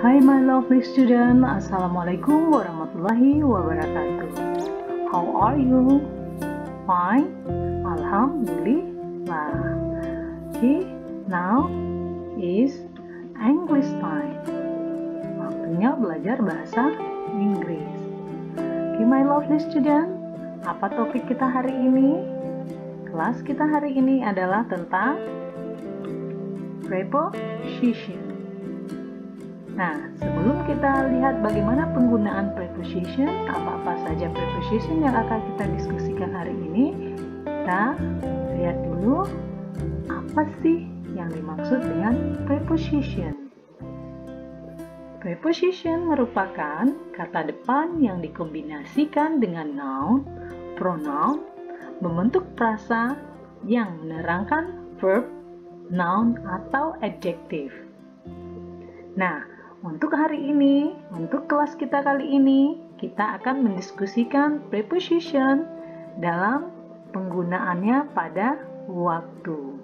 Hai my lovely student, Assalamualaikum warahmatullahi wabarakatuh. How are you? Fine? Alhamdulillah. Okay, now is English time. Waktunya belajar bahasa Inggris. Okay my lovely student, apa topik kita hari ini? Kelas kita hari ini adalah tentang preposition. Nah, sebelum kita lihat bagaimana penggunaan preposition, apa-apa saja preposition yang akan kita diskusikan hari ini, kita lihat dulu apa sih yang dimaksud dengan preposition. Preposition merupakan kata depan yang dikombinasikan dengan noun, pronoun, membentuk frasa yang menerangkan verb, noun, atau adjective. Nah, untuk hari ini, untuk kelas kita kali ini, kita akan mendiskusikan preposition dalam penggunaannya pada waktu.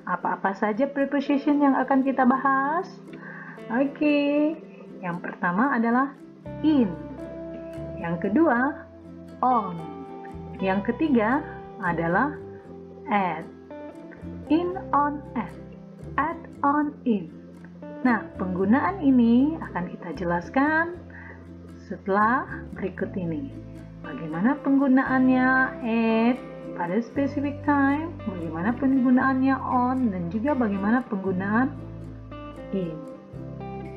Apa-apa saja preposition yang akan kita bahas? Oke, yang pertama adalah in. Yang kedua, on. Yang ketiga adalah at. In, on, at, on, in. Nah, penggunaan ini akan kita jelaskan setelah berikut ini. Bagaimana penggunaannya at pada specific time, bagaimana penggunaannya on, dan juga bagaimana penggunaan in.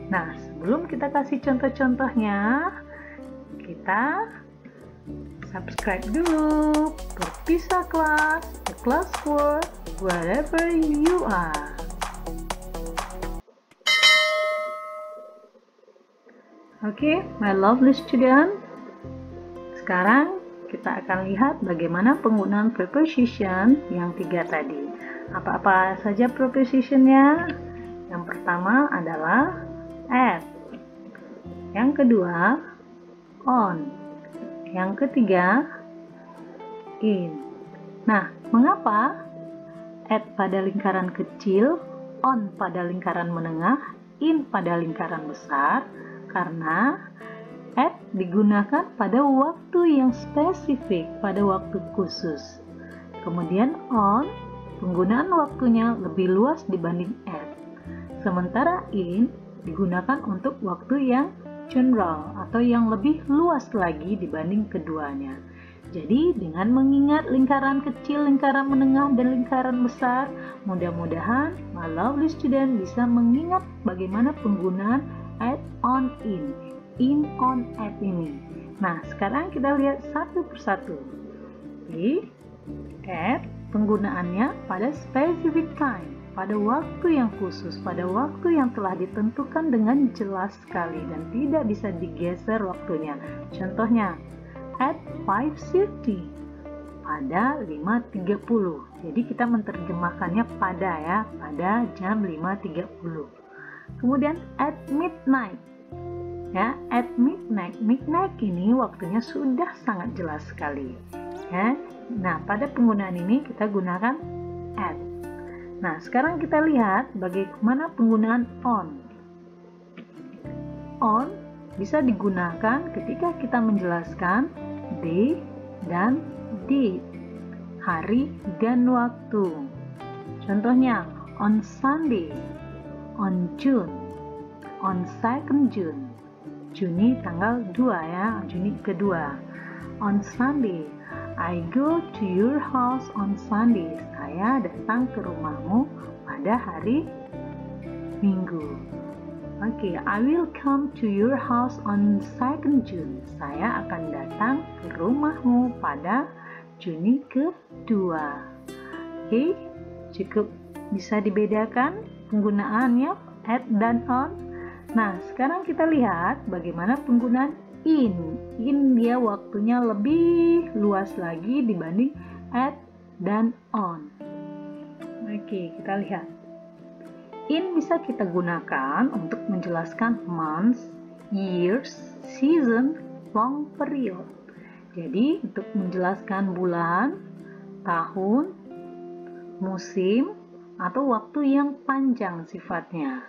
Nah, sebelum kita kasih contoh-contohnya, kita subscribe dulu Perpisah Kelas, The Class World, wherever you are. Oke, my lovely student. Sekarang kita akan lihat bagaimana penggunaan preposition yang 3 tadi. Apa-apa saja prepositionnya? Yang pertama adalah at. Yang kedua, on. Yang ketiga, in. Nah, mengapa at pada lingkaran kecil, on pada lingkaran menengah, in pada lingkaran besar? Karena at digunakan pada waktu yang spesifik, pada waktu khusus. Kemudian on, penggunaan waktunya lebih luas dibanding at. Sementara in digunakan untuk waktu yang general atau yang lebih luas lagi dibanding keduanya. Jadi dengan mengingat lingkaran kecil, lingkaran menengah, dan lingkaran besar, mudah-mudahan my lovely student bisa mengingat bagaimana penggunaan at, on, in, on, at ini. Nah, sekarang kita lihat satu persatu. Oke, at penggunaannya pada specific time, pada waktu yang khusus, pada waktu yang telah ditentukan dengan jelas sekali dan tidak bisa digeser waktunya. Contohnya, at 5:30, pada 5:30. Jadi kita menerjemahkannya pada ya, pada jam 5:30. Kemudian at midnight. Ya, at midnight. Midnight ini waktunya sudah sangat jelas sekali. Ya. Nah, pada penggunaan ini kita gunakan at. Nah, sekarang kita lihat bagaimana penggunaan on. On bisa digunakan ketika kita menjelaskan day dan date, hari dan waktu. Contohnya, on Sunday, on June, on 2nd June, Juni tanggal 2 ya, Juni kedua. On Sunday, I go to your house on Sunday. Saya datang ke rumahmu pada hari Minggu. Oke, I will come to your house on 2nd June. Saya akan datang ke rumahmu pada Juni kedua. Oke, cukup bisa dibedakan penggunaannya at dan on. Nah, sekarang kita lihat bagaimana penggunaan in. In dia waktunya lebih luas lagi dibanding at dan on. Oke, kita lihat. In bisa kita gunakan untuk menjelaskan months, years, season, long period. Jadi, untuk menjelaskan bulan, tahun, musim, atau waktu yang panjang sifatnya.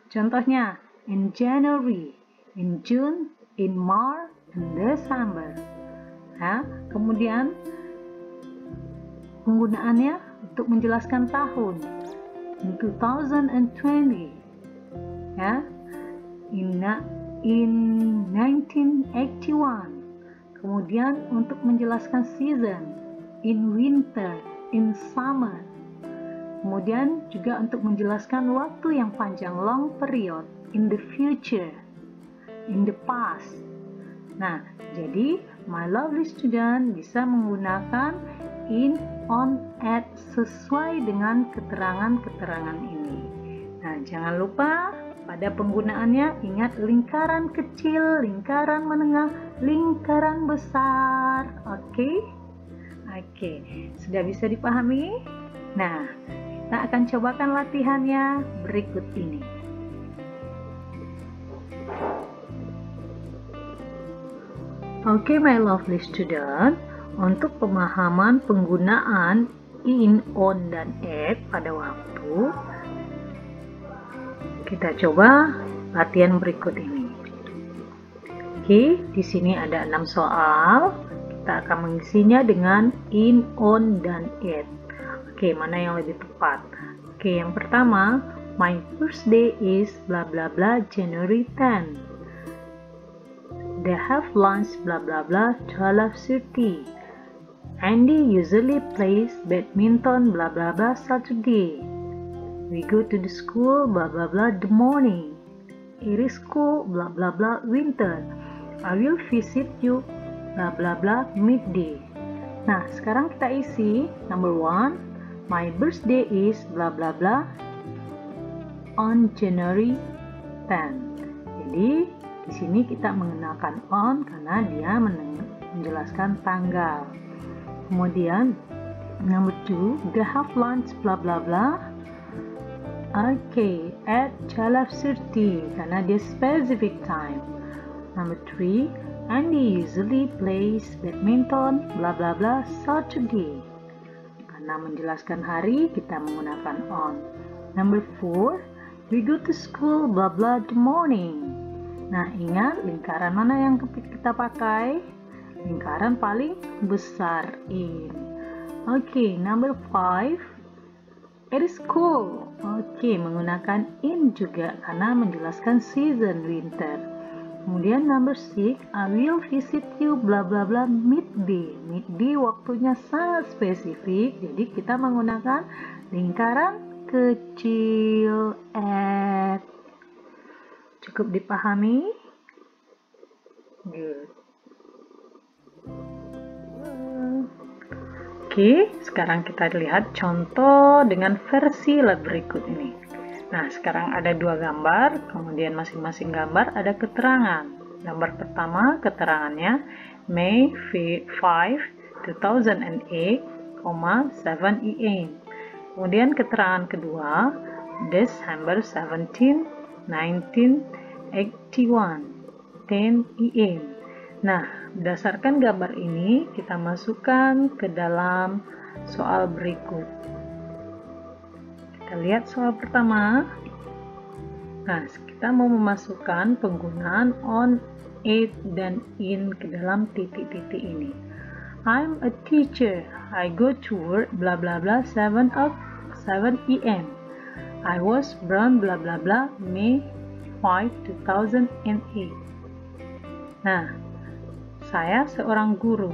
Contohnya, in January, in June, in March, in December. Ya, kemudian penggunaannya untuk menjelaskan tahun, in 2020, ya, in 1981. Kemudian untuk menjelaskan season, in winter, in summer. Kemudian juga untuk menjelaskan waktu yang panjang, long period, in the future, in the past. Nah, jadi my lovely student bisa menggunakan in, on, at sesuai dengan keterangan-keterangan ini. Nah, jangan lupa pada penggunaannya ingat lingkaran kecil, lingkaran menengah, lingkaran besar. Oke? Oke, sudah bisa dipahami? Nah, kita akan cobakan latihannya berikut ini. Oke, my lovely student, untuk pemahaman penggunaan in, on, dan at pada waktu, kita coba latihan berikut ini. Oke, di sini ada 6 soal. Kita akan mengisinya dengan in, on, dan at. Oke, mana yang lebih tepat? Oke, yang pertama, my birthday is bla bla bla January 10. They have lunch bla bla bla 12:30. Andy usually plays badminton bla bla bla Saturday. We go to the school bla bla bla the morning. It is cool bla bla bla winter. I will visit you bla bla bla midday. Nah, sekarang kita isi number 1. My birthday is bla bla bla on January 10. Jadi di sini kita mengenalkan on karena dia menjelaskan tanggal. Kemudian number 2, they have lunch bla bla bla. Okay, at 12:30 karena dia specific time. Number 3, Andy usually plays badminton bla bla bla Saturday. Karena menjelaskan hari kita menggunakan on. Number 4, we go to school bla bla the morning. Nah, ingat lingkaran mana yang kita pakai? Lingkaran paling besar in. Oke, number 5, it is cool. Oke, menggunakan in juga karena menjelaskan season winter. Kemudian number 6, I will visit you bla bla bla midday. Midday waktunya sangat spesifik, jadi kita menggunakan lingkaran kecil at. Cukup dipahami? Good. Oke, sekarang kita lihat contoh dengan versi lab berikut ini. Nah, sekarang ada 2 gambar, kemudian masing-masing gambar ada keterangan. Gambar pertama, keterangannya May 5, 2008, 7 AM. Kemudian keterangan kedua, December 17, 1981, 10 AM. Nah, berdasarkan gambar ini, kita masukkan ke dalam soal berikut. Kita lihat soal pertama. Nah, kita mau memasukkan penggunaan on, at, dan in ke dalam titik-titik ini. I'm a teacher. I go to work bla bla bla 7 AM. I was born bla bla bla May 5, 2008. Nah, saya seorang guru.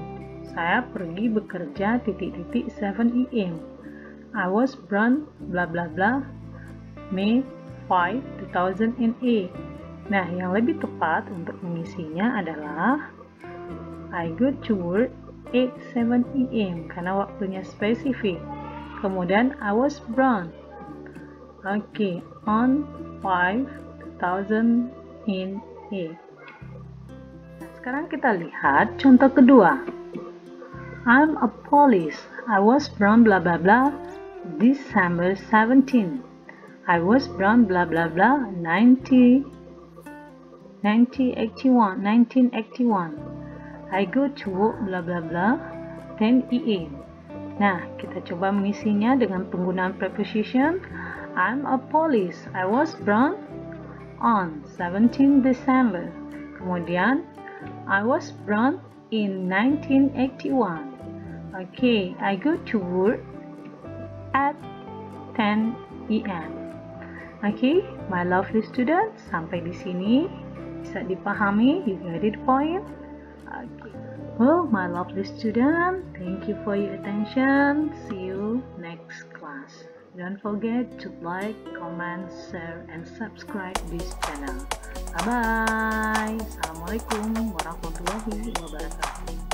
Saya pergi bekerja titik-titik 7 AM. I was born bla bla bla May 5, 2008. Nah, yang lebih tepat untuk mengisinya adalah I go to work at 7 AM karena waktunya spesifik. Kemudian I was born. Oke, on 5, 2008. Nah, sekarang kita lihat contoh kedua. I'm a police. I was born bla bla bla December 17. I was born bla bla bla 1981. I go to work bla bla bla 10 AM. Nah, kita coba mengisinya dengan penggunaan preposition. I'm a police. I was born on 17 December. Kemudian, I was born in 1981. Okay, I go to work at 10 AM. Okay, my lovely students, sampai di sini bisa dipahami? You get it point? Okay. Well, my lovely student, thank you for your attention. See you next class. Don't forget to like, comment, share, and subscribe this channel. Bye-bye. Assalamualaikum warahmatullahi wabarakatuh.